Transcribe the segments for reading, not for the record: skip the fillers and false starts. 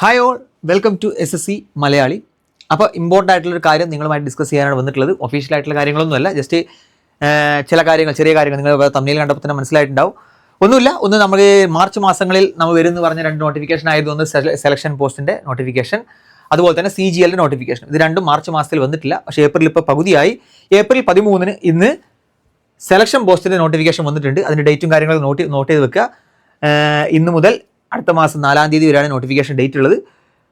Hi all, welcome to SSC Malayali. അപ്പോൾ important ആയിട്ടുള്ളൊരു കാര്യം നിങ്ങളുമായിട്ട് ഡിസ്കസ് ചെയ്യാനാണ് വന്നിട്ടുള്ളത്. ഒഫീഷ്യലായിട്ടുള്ള കാര്യങ്ങളൊന്നുമല്ല, ജസ്റ്റ് ചില കാര്യങ്ങൾ, ചെറിയ കാര്യങ്ങൾ നിങ്ങൾ തമ്മിൽ കണ്ടപ്പോൾ തന്നെ മനസ്സിലായിട്ടുണ്ടാവും. ഒന്ന് നമ്മൾ മാർച്ച് മാസങ്ങളിൽ നമ്മൾ വരുമെന്ന് പറഞ്ഞ 2 നോട്ടിഫിക്കേഷൻ ആയിരുന്നു. ഒന്ന് സെലക്ഷൻ പോസ്റ്റിൻ്റെ നോട്ടിഫിക്കേഷൻ, അതുപോലെ തന്നെ CGLൻ്റെ നോട്ടിഫിക്കേഷൻ. ഇത് രണ്ടും മാർച്ച് മാസത്തിൽ വന്നിട്ടില്ല. പക്ഷേ ഏപ്രിൽ ഇപ്പോൾ പകുതിയായി. ഏപ്രിൽ 13 ഇന്ന് സെലക്ഷൻ പോസ്റ്റിൻ്റെ നോട്ടിഫിക്കേഷൻ വന്നിട്ടുണ്ട്. അതിൻ്റെ ഡേറ്റും കാര്യങ്ങളും നോട്ട് ചെയ്ത് വെക്കുക. ഇന്ന് മുതൽ അടുത്ത മാസം 4-ാം തീയതി വരെയാണ് നോട്ടിഫിക്കേഷൻ ഡേറ്റ് ഉള്ളത്.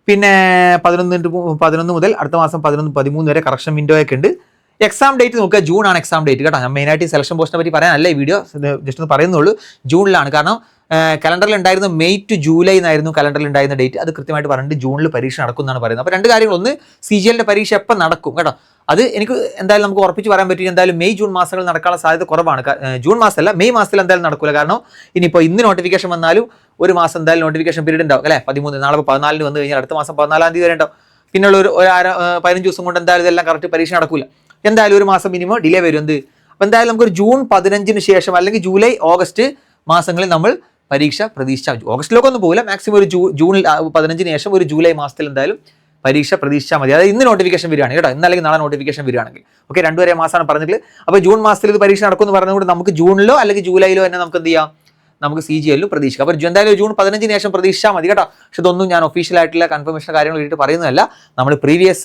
പിന്നെ 11 മുതൽ അടുത്ത മാസം 11-13 വരെ കറക്ഷൻ വിൻഡോ ഒക്കെ ഉണ്ട്. എക്സാം ഡേറ്റ് നോക്കുക, ജൂൺ ആണ് എക്സാം ഡേറ്റ് കേട്ടോ. ഞാൻ മെയിനായിട്ട് സെലക്ഷൻ പോസ്റ്റിനെ പറ്റി പറയാനല്ല ഈ വീഡിയോ, ജസ്റ്റ് ഒന്ന് പറയുന്നുള്ളൂ. ജൂണിലാണ്, കാരണം കലണ്ടറിൽ ഉണ്ടായിരുന്ന മെയ് ടു ജൂലൈ എന്നായിരുന്നു കലണ്ടറിൽ ഉണ്ടായിരുന്ന ഡേറ്റ്. അത് കൃത്യമായിട്ട് പറഞ്ഞിട്ട് ജൂണിൽ പരീക്ഷ നടക്കും എന്നാണ് പറയുന്നത്. അപ്പോൾ 2 കാര്യങ്ങൾ, ഒന്ന് CGLൻ്റെ പരീക്ഷ എപ്പോൾ നടക്കും കേട്ടോ, അത് എനിക്ക് എന്തായാലും നമുക്ക് ഉറപ്പിച്ച് പറയാൻ പറ്റും. എന്തായാലും മെയ് ജൂൺ മാസങ്ങളിൽ നടക്കാനുള്ള സാധ്യത കുറവാണ്. ജൂൺ മാസമല്ല, മെയ് മാസത്തിൽ എന്തായാലും നടക്കില്ല. കാരണം ഇനിയിപ്പോൾ ഇന്ന് നോട്ടിഫിക്കേഷൻ വന്നാലും ഒരു മാസം എന്തായാലും നോട്ടിഫിക്കേഷൻ പീരീഡ് ഉണ്ടാവും അല്ലേ. 13, നാളെ 14 വന്നു കഴിഞ്ഞാൽ അടുത്ത മാസം 14-ാം തീയതി വരെ ഉണ്ടാവും. പിന്നെയുള്ള ഒരു 15 ദിവസം കൊണ്ട് എന്തായാലും ഇതെല്ലാം കറക്റ്റ് പരീക്ഷ നടക്കില്ല. എന്തായാലും ഒരു മാസം മിനിമം ഡിലേ വരും. അപ്പോൾ എന്തായാലും നമുക്കൊരു ജൂൺ 15 ശേഷം അല്ലെങ്കിൽ ജൂലൈ ഓഗസ്റ്റ് മാസങ്ങളിൽ നമ്മൾ പരീക്ഷ പ്രതീക്ഷിച്ചാൽ, ഓഗസ്റ്റിലൊക്കെ ഒന്നും പോകില്ല, മാക്സിമം ഒരു ജൂണിൽ 15 ശേഷം ഒരു ജൂലൈ മാസത്തിൽ എന്തായാലും പരീക്ഷ പ്രതീക്ഷിച്ചാൽ മതി. അതായത് ഇന്ന് നോട്ടിഫിക്കേഷൻ വരികയാണ് കേട്ടോ, ഇന്നല്ലെങ്കിൽ നാളെ നോട്ടിഫിക്കേഷൻ വരികയാണെങ്കിൽ. ഓക്കെ, 2 വരെ മാസമാണ് പറഞ്ഞിട്ടുള്ളത്. അപ്പോൾ ജൂൺ മാസത്തിൽ ഇത് പരീക്ഷ നടക്കുമെന്ന് പറഞ്ഞുകൊണ്ട് നമുക്ക് ജൂണിലോ അല്ലെങ്കിൽ ജൂലൈയിലോ തന്നെ നമുക്ക് എന്ത് ചെയ്യാം, നമുക്ക് CGLലും പ്രതീക്ഷിക്കാം. അപ്പോൾ എന്തായാലും ജൂൺ 15 ശേഷം പ്രതീക്ഷിച്ചാൽ മതി കേട്ടോ. പക്ഷെ ഇതൊന്നും ഞാൻ ഒഫീഷ്യലായിട്ടുള്ള കൺഫർമേഷൻ കാര്യങ്ങൾ വേണ്ടിയിട്ട് പറയുന്നതല്ല. നമ്മൾ പ്രീവിയസ്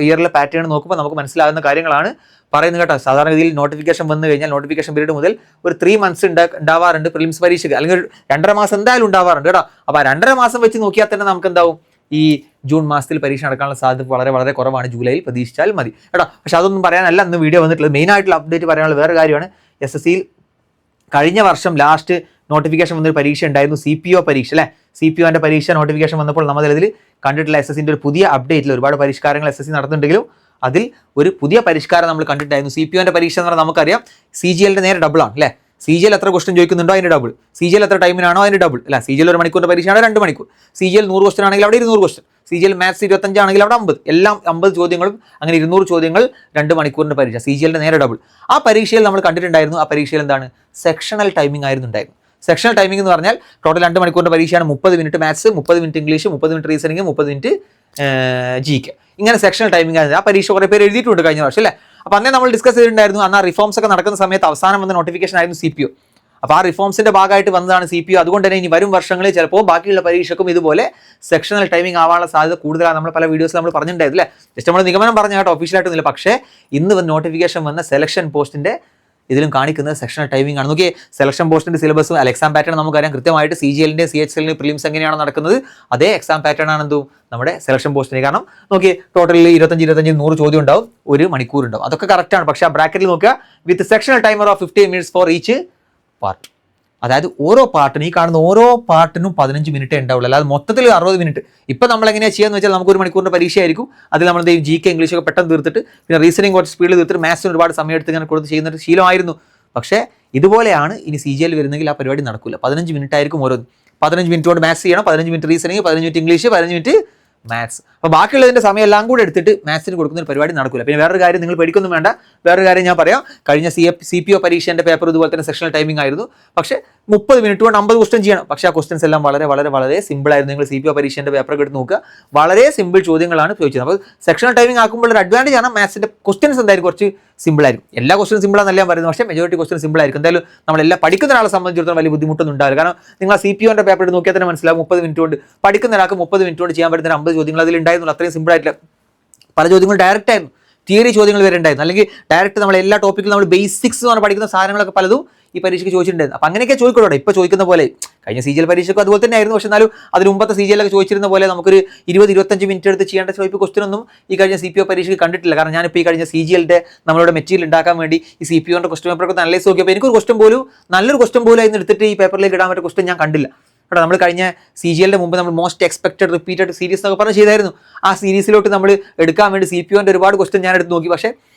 ഇയറിലെ പാറ്റേൺ നോക്കുമ്പോൾ നമുക്ക് മനസ്സിലാകുന്ന കാര്യങ്ങളാണ് പറയുന്നത് കേട്ടോ. സാധാരണ രീതിയിൽ നോട്ടിഫിക്കേഷൻ വന്നു കഴിഞ്ഞാൽ നോട്ടിഫിക്കേഷൻ പീരീഡ് മുതൽ ഒരു 3 months ഉണ്ടാവാറുണ്ട് പ്രിലിംസ് പരീക്ഷയ്ക്ക്, അല്ലെങ്കിൽ ഒരു 2.5 മാസം എന്തായാലും ഉണ്ടാവാറുണ്ട് കേട്ടോ. അപ്പോൾ ആ 2.5 മാസം വെച്ച് നോക്കിയാൽ തന്നെ നമുക്ക് എന്താവും, ഈ ജൂൺ മാസത്തിൽ പരീക്ഷ നടക്കാനുള്ള സാധ്യത വളരെ വളരെ കുറവാണ്. ജൂലൈയിൽ പ്രതീക്ഷിച്ചാൽ മതി കേട്ടോ. പക്ഷെ അതൊന്നും പറയാനല്ല ഇന്ന് വീഡിയോ വന്നിട്ടുള്ളത്. മെയിനായിട്ടുള്ള അപ്ഡേറ്റ് പറയാനുള്ള വേറെ കാര്യമാണ്. SSCയിൽ കഴിഞ്ഞ വർഷം ലാസ്റ്റ് നോട്ടിഫിക്കേഷൻ വന്നൊരു പരീക്ഷ ഉണ്ടായിരുന്നു, CPO പരീക്ഷ അല്ലേ. CPOൻ്റെ പരീക്ഷ നോട്ടിഫിക്കേഷൻ വന്നപ്പോൾ നമ്മൾ ഇതിൽ കണ്ടിട്ടുള്ള SSCൻ്റെ ഒരു പുതിയ അപ്ഡേറ്റിൽ ഒരുപാട് പരിഷ്കാരങ്ങൾ SSC നടത്തുന്നുണ്ടെങ്കിലും അതിൽ ഒരു പുതിയ പരിഷ്കാരം നമ്മൾ കണ്ടിട്ടായിരുന്നു. CPOൻ്റെ പരീക്ഷ എന്ന് പറഞ്ഞാൽ നമുക്കറിയാം CGLൻ്റെ നേരെ ഡബിൾ ആണ് അല്ലേ. CGL എത്ര ക്വസ്റ്റൻ ചോദിക്കുന്നുണ്ടോ അതിൻ്റെ ഡബിൾ, CGL എത്ര ടൈമിനാണോ അതിൻ്റെ ഡബിൾ അല്ല. CGL 1 മണിക്കൂറിൻ്റെ പരീക്ഷയാണ് 2 മണിക്കൂർ. CGL 100 ക്വസ്റ്റൻ ആണെങ്കിൽ അവിടെ 200 ക്വസ്റ്റൻ. CGL മാത്സ് 25 ആണെങ്കിൽ അവിടെ 50. എല്ലാം 50 ചോദ്യങ്ങളും അങ്ങനെ 200 ചോദ്യങ്ങൾ 2 മണിക്കൂറിൻ്റെ പരീക്ഷ. CGLൻ്റെ നേരെ ഡബിൾ. ആ പരീക്ഷയിൽ നമ്മൾ കണ്ടിട്ടുണ്ടായിരുന്നു. ആ പരീക്ഷയിൽ എന്താണ്, സെക്ഷണൽ ടൈമിംഗ് ആയിരുന്നുണ്ടായിരുന്നു. സെക്ഷണൽ ടൈമിംഗ് എന്ന് പറഞ്ഞാൽ ടോട്ടൽ 2 മണിക്കൂറിൻ്റെ പരീക്ഷയാണ്. 30 minute maths, 30 minute English, 30 minute reasoning, 30 minute GK. ഇങ്ങനെ സെക്ഷണൽ ടൈമിംഗ് ആയിരുന്നു. ആ പരീക്ഷ കുറേ പേര് എഴുതിയിട്ടുണ്ട് കഴിഞ്ഞ വർഷം അല്ലേ. അപ്പോൾ അന്നേ നമ്മൾ ഡിസ്കസ് ചെയ്തിട്ടുണ്ടായിരുന്നു. അന്ന് ആ റിഫോംസ് ഒക്കെ നടക്കുന്ന സമയത്ത് അവസാനം വന്ന നോട്ടിഫിക്കേഷൻ ആയിരുന്നു CPO. അപ്പോൾ ആ റിഫോംസിന്റെ ഭാഗമായിട്ട് വന്നതാണ് CPO. അതുകൊണ്ട് തന്നെ ഇനി വരും വർഷങ്ങളിൽ ചിലപ്പോൾ ബാക്കിയുള്ള പരീക്ഷയ്ക്കും ഇതുപോലെ സെക്ഷണൽ ടൈമിംഗ് ആവാനുള്ള സാധ്യത കൂടുതലാണ്. നമ്മൾ പല വീഡിയോസിൽ നമ്മൾ പറഞ്ഞിട്ടുണ്ടായിരുന്നു അല്ലേ. ജസ്റ്റ് നമ്മൾ നിഗമനം പറഞ്ഞ കേട്ടോ, ഒഫീഷ്യലായിട്ടൊന്നുമില്ല. പക്ഷേ ഇന്ന് നോട്ടിഫിക്കേഷൻ വന്ന സെലക്ഷൻ പോസ്റ്റിന്റെ ഇതിലും കാണിക്കുന്നത് സെക്ഷണൽ ടൈമിംഗ് ആണ്. നോക്കിയേ, സെലക്ഷൻ പോസ്റ്റിന്റെ സിലബസും എക്സാം പാറ്റേൺ നമുക്കറിയാം കൃത്യമായിട്ട്. CGLൻ്റെ CHLൻ്റെ പ്രിലിംസ് എങ്ങനെയാണ് നടക്കുന്നത് അതേ എക്സാം പാറ്റേൺ ആണ് എന്തും നമ്മുടെ സെലക്ഷൻ പോസ്റ്റിന്. കാരണം നോക്കിയേ, ടോട്ടലിൽ 25 100 ചോദ്യം ഉണ്ടാവും, 1 മണിക്കൂർ ഉണ്ടാവും. അതൊക്കെ കറക്റ്റാണ്. പക്ഷേ ആ ബ്രാക്കറ്റിൽ നോക്കുക, with sectional timer of 15 minutes for each part. അതായത് ഓരോ പാർട്ടിനും, ഈ കാണുന്ന ഓരോ പാർട്ടിനും 15 മിനിറ്റേ ഉണ്ടാവുള്ളൂ, അല്ലാതെ മൊത്തത്തിൽ 60 മിനിറ്റ്. ഇപ്പം നമ്മൾ എങ്ങനെയാണ് ചെയ്യാന്ന് വെച്ചാൽ, നമുക്ക് 1 മണിക്കൂറിൻ്റെ പരീക്ഷയായിരിക്കും. അതിൽ നമ്മൾ GK ഇംഗ്ലീഷൊക്കെ പെട്ടെന്ന് തീർത്തിട്ട് പിന്നെ റീസണിങ് കുറച്ച് സ്പീഡിൽ തീർത്തിട്ട് മാത്സിന് ഒരുപാട് സമയം എടുത്ത് ഇങ്ങനെ കൊടുത്ത് ചെയ്യുന്ന ഒരു ശീലമായിരുന്നു. പക്ഷേ ഇതുപോലെയാണ് ഇനി CGL വരുന്നെങ്കിൽ ആ പരിപാടി നടക്കില്ല. 15 മിനിറ്റ് ആയിരിക്കും ഓരോ. 15 മിനിറ്റ് കൊണ്ട് മാത്സ് ചെയ്യണം, 15 minute reasoning, 15 minute English, 15 minute maths. അപ്പോൾ ബാക്കിയുള്ളതിൻ്റെ സമയം എല്ലാം കൂടെ എടുത്തിട്ട് മാത്സിന് കൊടുക്കുന്ന ഒരു പരിപാടി നടക്കില്ല. പിന്നെ വേറൊരു കാര്യം, നിങ്ങൾ പേടിക്കൊന്നും വേണ്ട, വേറൊരു കാര്യം ഞാൻ പറയാം. കഴിഞ്ഞ CPO പരീക്ഷേൻ്റെ പേപ്പർ ഇതുപോലെ തന്നെ സെക്ഷണൽ ടൈമിംഗ് ആയിരുന്നു. പക്ഷേ 30 മിനിറ്റ് കൊണ്ട് 50 ക്വസ്റ്റൻ ചെയ്യണം. പക്ഷേ ആ ക്വസ്റ്റൻസ് എല്ലാം വളരെ വളരെ വളരെ സിമ്പിൾ ആയിരുന്നു. നിങ്ങൾ CPO പരീക്ഷേൻ്റെ പേപ്പറൊക്കെ എടുത്ത് നോക്കുക, വളരെ സിമ്പിൾ ചോദ്യങ്ങളാണ് ചോദിച്ചത്. അപ്പോൾ സെക്ഷണൽ ടൈമിംഗ് ആക്കുമ്പോൾ ഒരു അഡ്വാൻറ്റേജ് ആണ്, മാത്സിൻ്റെ ക്വസ്റ്റൻസ് എന്തായാലും കുറച്ച് സിമ്പിൾ ആയിരിക്കും. എല്ലാ ക്വസ്റ്റനും സിമ്പിളാണെന്നല്ല ഞാൻ പറയുന്നത്, പക്ഷേ മെജോറിറ്റി ക്വസ്റ്റൻ സിമ്പിൾ ആയിരിക്കും. എന്തായാലും നമ്മളെല്ലാം പഠിക്കുന്ന ഒരാളെ സംബന്ധിച്ചിടത്തോളം വലിയ ബുദ്ധിമുട്ടൊന്നും ഉണ്ടാവില്ല. കാരണം നിങ്ങൾ CPOൻ്റെ പേപ്പർ എടുത്ത് നോക്കിയാൽ തന്നെ മനസ്സിലാവും, 30 മിനിറ്റ് കൊണ്ട് പഠിക്കുന്ന ഒരാൾക്ക് 30 മിനിറ്റ് കൊണ്ട് ചെയ്യാൻ പറ്റുന്ന 50 ചോദ്യങ്ങൾ അതിൽ ഉണ്ടായിരുന്നു. അത്രയും സിമ്പിൾ ആയിട്ടില്ല. പല ചോദ്യങ്ങൾ ഡയറക്റ്റ് ആയിരുന്നു, തിയറി ചോദ്യങ്ങൾ വരെ ഉണ്ടായിരുന്നു. അല്ലെങ്കിൽ ഡയറക്റ്റ് നമ്മൾ എല്ലാ ടോപ്പിക്കിലും നമ്മൾ ബേസിക്സ് എന്ന് പറഞ്ഞ് പഠിക്കുന്ന സാധനങ്ങളൊക്കെ പലതും ഈ പരീക്ഷയ്ക്ക് ചോദിച്ചിട്ടുണ്ടായിരുന്നു. അപ്പോൾ അങ്ങനെയൊക്കെ ചോദിക്കോട്ടെ. ഇപ്പോൾ ചോദിക്കുന്ന പോലെ കഴിഞ്ഞ CGL പരീക്ഷയ്ക്കും അതുപോലെ തന്നെ ആയിരുന്നു. പക്ഷേ എന്നാലും അതിന് മുമ്പത്തെ CGLൊക്കെ ചോദിച്ചിരുന്ന പോലെ നമുക്കൊരു 20-25 മിനിറ്റ് എടുത്ത് ചെയ്യേണ്ട ചോദിപ്പ് ക്വസ്റ്റൻ ഒന്നും ഈ കഴിഞ്ഞ CPO പരീക്ഷയ്ക്ക് കണ്ടിട്ടില്ല. കാരണം ഞാനിപ്പോൾ ഈ കഴിഞ്ഞ CGLൻ്റെ നമ്മളുടെ മെറ്റീരിയൽ ഉണ്ടാക്കാൻ വേണ്ടി ഈ CPOൻ്റെ ക്വസ്റ്റൻ പേപ്പറൊക്കെ അനലൈസ് നോക്കിയപ്പോൾ എനിക്കൊരു ക്വസ്റ്റൻ പോലും, നല്ലൊരു ക്വസ്റ്റൻ പോലും അതിന് എടുത്തിട്ട് ഈ പേപ്പറിലേക്ക് ഇടാൻ പറ്റിയ ക്വസ്റ്റൻ ഞാൻ കണ്ടില്ല കേട്ടോ. നമ്മൾ കഴിഞ്ഞ CGLൻ്റെ മുമ്പ് നമ്മൾ മോസ്റ്റ് എക്സ്പെക്റ്റഡ് റിപ്പീറ്റഡ് സീരീസ് എന്നൊക്കെ പറഞ്ഞ് ചെയ്തായിരുന്നു. ആ സീരീസിലോട്ട് നമ്മൾ എടുക്കാൻ വേണ്ടി CPOൻ്റെ ഒരുപാട് ക്വസ്റ്റൻ ഞാൻ എടുത്ത് നോക്കി. പക്ഷേ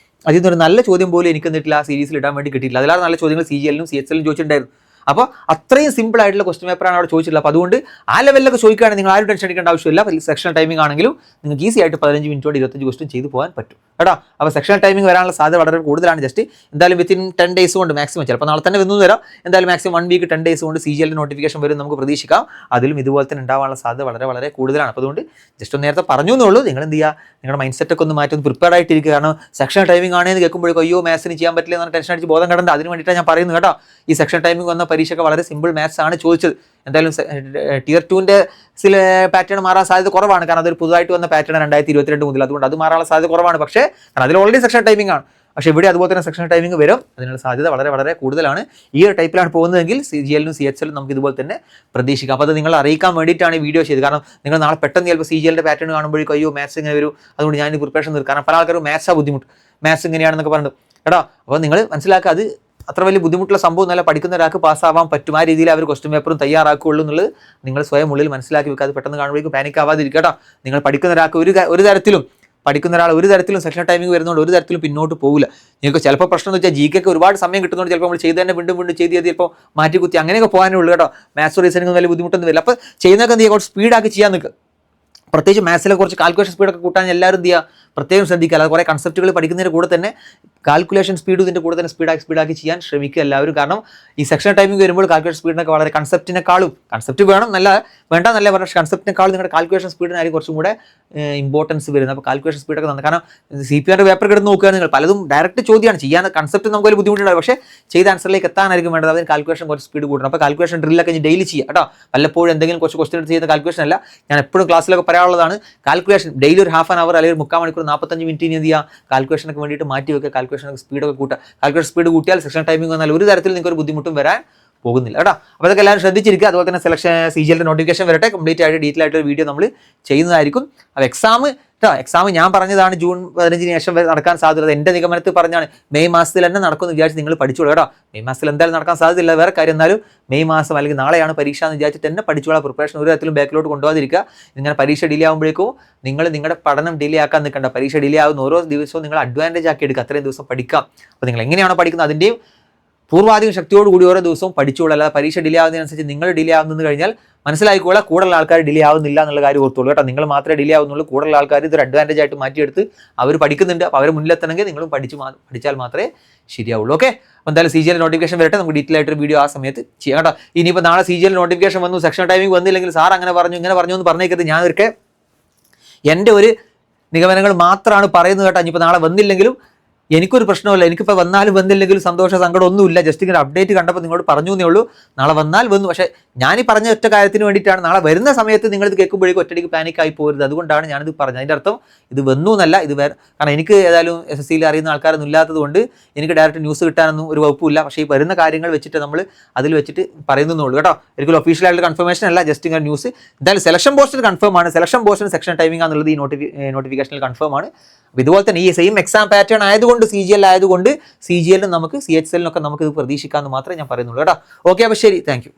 അതിൽ നിന്നൊരു നല്ല ചോദ്യം പോലും എനിക്ക് എന്നിട്ടില്ല ആ സീരീസിൽ ഇടാൻ വേണ്ടി കിട്ടിയില്ല. അതിലാണ് നല്ല ചോദ്യങ്ങൾ CGLനും CHLനും ചോദിച്ചിട്ടുണ്ടായിരുന്നു. അപ്പോൾ അത്രയും സിമ്പിൾ ആയിട്ടുള്ള ക്വസ്റ്റ്യൻ പേപ്പറാണ് അവിടെ ചോദിച്ചിട്ടുള്ളത്. അപ്പോൾ അതുകൊണ്ട് ആ ലെവലിലൊക്കെ ചോദിക്കുകയാണെങ്കിൽ നിങ്ങൾ ആരും ടെൻഷൻ അടിക്കേണ്ട ആവശ്യമില്ല. സെക്ഷണൽ ടൈമിംഗ് ആണെങ്കിലും നിങ്ങൾക്ക് ഈസി ആയിട്ട് 15 മിനിറ്റ് കൊണ്ട് 25 ക്വസ്റ്റ്യൻ ചെയ്ത് പോകാൻ പറ്റും കേട്ടോ. അപ്പോൾ സെക്ഷണൽ ടൈമിംഗ് വരാനുള്ള സാധ്യത വളരെ കൂടുതലാണ്. ജസ്റ്റ് എന്തായാലും വിത്തിൻ 10 ഡേയ്സ് കൊണ്ട് മാക്സിമം, ചിലപ്പോൾ നാളെ തന്നെ വന്നു തരാം, എന്തായാലും മാക്സിമം 1 വീക്ക് 10 ഡേയ്സ് കൊണ്ട് CGL നോട്ടിഫിക്കേഷൻ വരും നമുക്ക് പ്രതീക്ഷിക്കാം. അതിലും ഇതുപോലെ തന്നെ ഉണ്ടാവാനുള്ള സാധ്യത വളരെ വളരെ കൂടുതലാണ്. അപ്പോൾ അതുകൊണ്ട് ജസ്റ്റ് ഒന്ന് നേരത്തെ പറഞ്ഞു എന്നുള്ളൂ. നിങ്ങൾ എന്ത് ചെയ്യുക, നിങ്ങളുടെ മൈൻഡ് സെറ്റ് ഒക്കെ ഒന്ന് മാറ്റി ഒന്ന് പ്രിപ്പയർ ആയിട്ടിരിക്കുക. കാരണം സെക്ഷണൽ ടൈമിംഗ് ആണെന്ന് കേൾക്കുമ്പോഴേക്കും അയ്യോ മാത്സിന് ചെയ്യാൻ പറ്റില്ല എന്ന് ടെൻഷൻ അടിച്ച് ബോധം കടണ്ട. അതിന് വേണ്ടിയിട്ടാണ് ഞാൻ പറയുന്നത് കേട്ടോ. ഈ സെക്ഷൻ ടൈമിംഗ് വന്ന പരീക്ഷയ്ക്ക് വളരെ സിമ്പിൾ മാത്സ് ആണ് ചോദിച്ചത്. എന്തായാലും Tier 2ന്റെ ചില പാറ്റേൺ മാറാൻ സാധ്യത കുറവാണ്. കാരണം അതൊരു പുതുതായിട്ട് വന്ന പാറ്റേൺ 2022 മുതൽ, അതുകൊണ്ട് അത് മാറാനുള്ള സാധ്യത കുറവാണ്. പക്ഷേ കാരണം അതിൽ ഓൾറെഡി സെക്ഷൻ ടൈമിംഗ് ആണ്. പക്ഷേ ഇവിടെ അതുപോലെ തന്നെ സെക്ഷൻ ടൈമിംഗ് വരും, അതിനുള്ള സാധ്യത വളരെ വളരെ കൂടുതലാണ്. ഈ ഒരു ടൈപ്പിലാണ് പോകുന്നതെങ്കിൽ CGL-നും CHL നമുക്ക് ഇതുപോലെ തന്നെ പ്രതീക്ഷിക്കാം. അപ്പോൾ അത് നിങ്ങൾ അറിയിക്കാൻ വേണ്ടിയിട്ടാണ് ഈ വീഡിയോ ചെയ്തത്. കാരണം നിങ്ങൾ നാളെ പെട്ടെന്ന് ചിലപ്പോൾ CGL-ന്റെ പാറ്റേൺ കാണുമ്പോഴേക്കും അയ്യോ മാത്സ് ഇങ്ങനെ വരും, അതുകൊണ്ട് ഞാൻ പ്രിപ്പറേഷൻ നിർത്തും. കാരണം പല ആൾക്കാരും മാത്സാ ബുദ്ധിമുട്ട്, മാത്സ് ഇങ്ങനെയാണെന്നൊക്കെ പറഞ്ഞിട്ട് കേട്ടോ. അപ്പോൾ നിങ്ങൾ മനസ്സിലാക്കുക, അത് അത്ര വലിയ ബുദ്ധിമുട്ടുള്ള സംഭവം നല്ല പഠിക്കുന്ന ഒരാൾക്ക് പാസ്സാവാൻ പറ്റും. ആ രീതിയിൽ അവർ ക്വസ്റ്റ്യൻ പേപ്പറും തയ്യാറാക്കുകയുള്ളൂ എന്നുള്ളത് നിങ്ങൾ സ്വയം ഉള്ളിൽ മനസ്സിലാക്കി വെക്കുക. അത് പെട്ടെന്ന് കാണുമ്പോഴേക്കും പാനിക് ആവാതിരിക്കുക കേട്ടോ. നിങ്ങൾ പഠിക്കുന്ന ഒരാൾക്ക് ഒരു തരത്തിലും സെക്ഷൻ ടൈമിംഗ് വരുന്നതുകൊണ്ട് ഒരു തരത്തിലും പിന്നോട്ട് പോകില്ല. നിങ്ങൾക്ക് ചിലപ്പോൾ പ്രശ്നം എന്ന് വെച്ചാൽ GK ഒരുപാട് സമയം കിട്ടുന്നതുകൊണ്ട് ചിലപ്പോൾ നമ്മൾ ചെയ്ത് തന്നെ വീണ്ടും ചെയ്ത് ചിലപ്പോൾ മാറ്റി കുത്തി അങ്ങനെയൊക്കെ പോകാനേ ഉള്ളൂ കേട്ടോ. മാത്സ് റീസണിങ് വലിയ ബുദ്ധിമുട്ടൊന്നും വരില്ല. അപ്പോൾ ചെയ്യുന്നതൊക്കെ എന്ത് ചെയ്യുക, കുറച്ച് സ്പീഡാക്കി ചെയ്യാൻ നിൽക്കുക. പ്രത്യേകിച്ച് മാത്സിലെ കുറച്ച് കാൽക്കുലേഷൻ സ്പീഡൊക്കെ കൂട്ടാൻ എല്ലാവരും എന്ത് ചെയ്യുക, പ്രത്യേകം ശ്രദ്ധിക്കുക. അല്ലാതെ കുറേ കൺസെപ്റ്റുകൾ പഠിക്കുന്നതിൻ്റെ കൂടെ തന്നെ കാൽക്കുലേഷൻ സ്പീഡ് ഇതിൻ്റെ കൂടെ തന്നെ സ്പീഡാക്കി ചെയ്യാൻ ശ്രമിക്കുക എല്ലാവരും. കാരണം ഈ സെക്ഷൻ ടൈമിംഗ് വരുമ്പോൾ കാൽക്കുലേഷൻ സ്പീഡിനൊക്കെ വളരെ കൺസെപ്റ്റ് വേണം വേണ്ട പക്ഷേ കൺസെപ്റ്റിനേക്കാളും നിങ്ങളുടെ കാൽക്കുലേഷൻ സ്പീഡിനായിരിക്കും കുറച്ചും കൂടെ ഇമ്പോർട്ടൻസ് വരുന്നത്. അപ്പോൾ കാൽക്കുലേഷൻ സ്പീഡൊക്കെ നന്നായി. കാരണം CPR പേപ്പർ കിടന്ന് നോക്കുക നിങ്ങൾ പലതും ഡയറക്റ്റ് ചോദ്യമാണ് ചെയ്യാൻ, കൺസെപ്റ്റ് നമുക്ക് വലിയ ബുദ്ധിമുട്ടുണ്ടാവും. പക്ഷേ ചെയ്ത ആൻസറിലേക്ക് എത്താനായിരിക്കും വേണ്ടത്. അതിന് കാൽക്കുലേഷൻ കുറച്ച് സ്പീഡ് കൂട്ടണം. അപ്പോൾ കാൽക്കുലേഷൻ ഡ്രില്ലൊക്കെ ഡെയിലി ചെയ്യുക കേട്ടോ. വല്ലപ്പോഴും എന്തെങ്കിലും കുറച്ച് ക്വസ്റ്റ്യൻ എടുത്ത് ചെയ്യുന്ന കാൽക്കുലേഷൻ അല്ല. ഞാൻ എപ്പോഴും ക്ലാസ്സിലൊക്കെ പറയാനുള്ളതാണ്, കാൽക്കുലേഷൻ ഡെയിലി ഒരു ഹാഫ് ആൻ അവർ അല്ലെങ്കിൽ 3/4 മണിക്കൂർ 45 മിനിറ്റ് എന്ത് ചെയ്യുക, കാൽക്കുലേഷനൊക്കെ വേണ്ടിയിട്ട് മാറ്റി വെക്കുക. കാൽക്കുലേഷനൊക്കെ സ്പീഡൊക്കെ കൂട്ടുക. കാൽക്കുലേഷൻ സ്പീഡ് കൂട്ടിയാൽ സെക്ഷൻ ടൈമിംഗ് വന്നാൽ ഒരു തരത്തിൽ നിങ്ങൾക്ക് ഒരു ബുദ്ധിമുട്ടും വരാൻ പോകുന്നില്ല കേട്ടോ. അപ്പോൾ അതൊക്കെ എല്ലാവരും ശ്രദ്ധിച്ചിരിക്കുക. അതുപോലെ തന്നെ CGL-ന്റെ നോട്ടിഫിക്കേഷൻ വരട്ടെ, കംപ്ലീറ്റ് ആയിട്ട് ഡീറ്റെയിൽ ആയിട്ട് ഒരു വീഡിയോ നമ്മൾ ചെയ്യുന്നതായിരിക്കും. അപ്പോൾ എക്സാം ഞാൻ പറഞ്ഞതാണ് ജൂൺ 15-ന് ശേഷം നടക്കാൻ സാധ്യത. എൻ്റെ നിഗമനത്തിൽ പറഞ്ഞാണ് മെയ് മാസത്തിൽ തന്നെ നടക്കുമെന്ന് വിചാരിച്ച് നിങ്ങൾ പഠിച്ചോളൂ കേട്ടോ. മെയ് മാസത്തിൽ എന്തായാലും നടക്കാൻ സാധ്യതയില്ല, വേറെ കാര്യം. എന്നാലും മെയ് മാസം അല്ലെങ്കിൽ നാളെയാണ് പരീക്ഷ എന്ന് വിചാരിച്ചിട്ട് തന്നെ പഠിച്ചോളാം. പ്രിപ്പറേഷൻ ഒരു തരത്തിലും ബാക്കിലോട്ട് കൊണ്ടുപോകാതിരിക്കുക. ഇങ്ങനെ പരീക്ഷ ഡിലേ ആകുമ്പോഴേക്കും നിങ്ങൾ നിങ്ങളുടെ പഠനം ഡിലേ ആക്കാൻ നിൽക്കേണ്ട. പരീക്ഷ ഡിലേ ആകുന്ന ഓരോ ദിവസവും നിങ്ങൾ അഡ്വാൻറ്റേജ് ആക്കി എടുക്കുക. അത്രയും ദിവസം പഠിക്കാം. അപ്പോൾ നിങ്ങൾ എങ്ങനെയാണോ പഠിക്കുന്നത് അതിൻ്റെയും പൂർവാധികം ശക്തിയോടുകൂടി ഓരോ ദിവസവും പഠിച്ചോളൂ. അല്ലാതെ പരീക്ഷ ഡിലേ ആവുന്നതിനനുസരിച്ച് നിങ്ങൾ ഡിലേ ആവുന്നത് കഴിഞ്ഞാൽ മനസ്സിലായിക്കോളാം, കൂടുതലുള്ള ആൾക്കാർ ഡിലേ ആവുന്നില്ല എന്നുള്ള കാര്യം ഓർത്തോളൂ കേട്ടോ. നിങ്ങൾ മാത്രമേ ഡിലേ ആവുന്നുള്ളൂ. കൂടുതലുള്ള ആൾക്കാർ ഇതൊരു അഡ്വാൻറ്റേജ് ആയിട്ട് മാറ്റിയെടുത്ത് അവർ പഠിക്കുന്നുണ്ട്. അപ്പോൾ അവർ മുന്നിലെത്തണമെങ്കിൽ നിങ്ങളും പഠിച്ചാൽ മാത്രമേ ശരിയാവുള്ളൂ. ഓക്കെ, അപ്പോൾ എന്തായാലും CGL നോട്ടിഫിക്കേഷൻ വരട്ടെ, നമുക്ക് ഡീറ്റെയിൽ ആയിട്ടൊരു വീഡിയോ ആ സമയത്ത് ചെയ്യാം കേട്ടോ. ഇനിയിപ്പോൾ നാളെ CGL നോട്ടിഫിക്കേഷൻ വന്നു, സെക്ഷൻ ടൈമിംഗ് വന്നില്ലെങ്കിൽ സാർ അങ്ങനെ പറഞ്ഞു ഇങ്ങനെ പറഞ്ഞു എന്ന് പറഞ്ഞേക്കരുത്. ഞാൻ ഒരിക്കൽ എൻ്റെ ഒരു നിഗമനങ്ങൾ മാത്രമാണ് പറയുന്നത് കേട്ടോ. ഇനിയിപ്പോൾ നാളെ വന്നില്ലെങ്കിലും എനിക്കൊരു പ്രശ്നമില്ല. എനിക്കിപ്പോൾ വന്നാലും വന്നില്ലെങ്കിലും സങ്കടം ഒന്നുമില്ല. ജസ്റ്റ് ഇങ്ങനെ അപ്ഡേറ്റ് കണ്ടപ്പോൾ നിങ്ങളോട് പറഞ്ഞു എന്നേ ഉള്ളൂ. നാളെ വന്നാൽ വന്നു. പക്ഷേ ഞാൻ ഈ പറഞ്ഞ ഒറ്റ കാര്യത്തിന് വേണ്ടിയിട്ടാണ്. നാളെ വരുന്ന സമയത്ത് നിങ്ങളിത് കേൾക്കുമ്പോഴേക്കും ഒറ്റയ്ക്ക് പാനിക്കായി പോകരുത്. അതുകൊണ്ടാണ് ഞാനിത് പറഞ്ഞത്. അതിൻ്റെ അർത്ഥം ഇത് വന്നു എന്നല്ല. കാരണം എനിക്ക് ഏതായാലും SSC-യിൽ അറിയുന്ന ആൾക്കാരൊന്നും ഇല്ലാത്തത് കൊണ്ട് എനിക്ക് ഡയറക്റ്റ് ന്യൂസ് കിട്ടാനൊന്നും ഒരു വകുപ്പില്ല. പക്ഷേ ഈ വരുന്ന കാര്യങ്ങൾ വെച്ചിട്ട് നമ്മൾ അതിൽ വെച്ചിട്ട് പറയുന്നുള്ളൂ കേട്ടോ. ഒരിക്കലും ഒഫീഷ്യലായിട്ടുള്ള കൺഫർമേഷൻ അല്ല, ജസ്റ്റ് ഇങ്ങനെ ന്യൂസ്. എന്തായാലും സെലക്ഷൻ പോസ്റ്റിന് കൺഫേം ആണ്. സെലക്ഷൻ പോസ്റ്റിന് സെക്ഷൻ ടൈമിംഗ് ആണെന്നുള്ളത് ഈ നോട്ടിഫിക്കേഷനിൽ കൺഫേം ആണ്. ഇതുപോലെ തന്നെ ഈ സെയിം എക്സാം പാറ്റേൺ ആയതുകൊണ്ട് CGL ആയതുകൊണ്ട് CGL-നും നമുക്ക് CHL-നൊക്കെ നമുക്ക് ഇത് പ്രതീക്ഷിക്കാമെന്ന് മാത്രമേ ഞാൻ പറയുന്നുള്ളൂ കേട്ടോ. ഓക്കെ, അപ്പോൾ ശരി, താങ്ക് യു.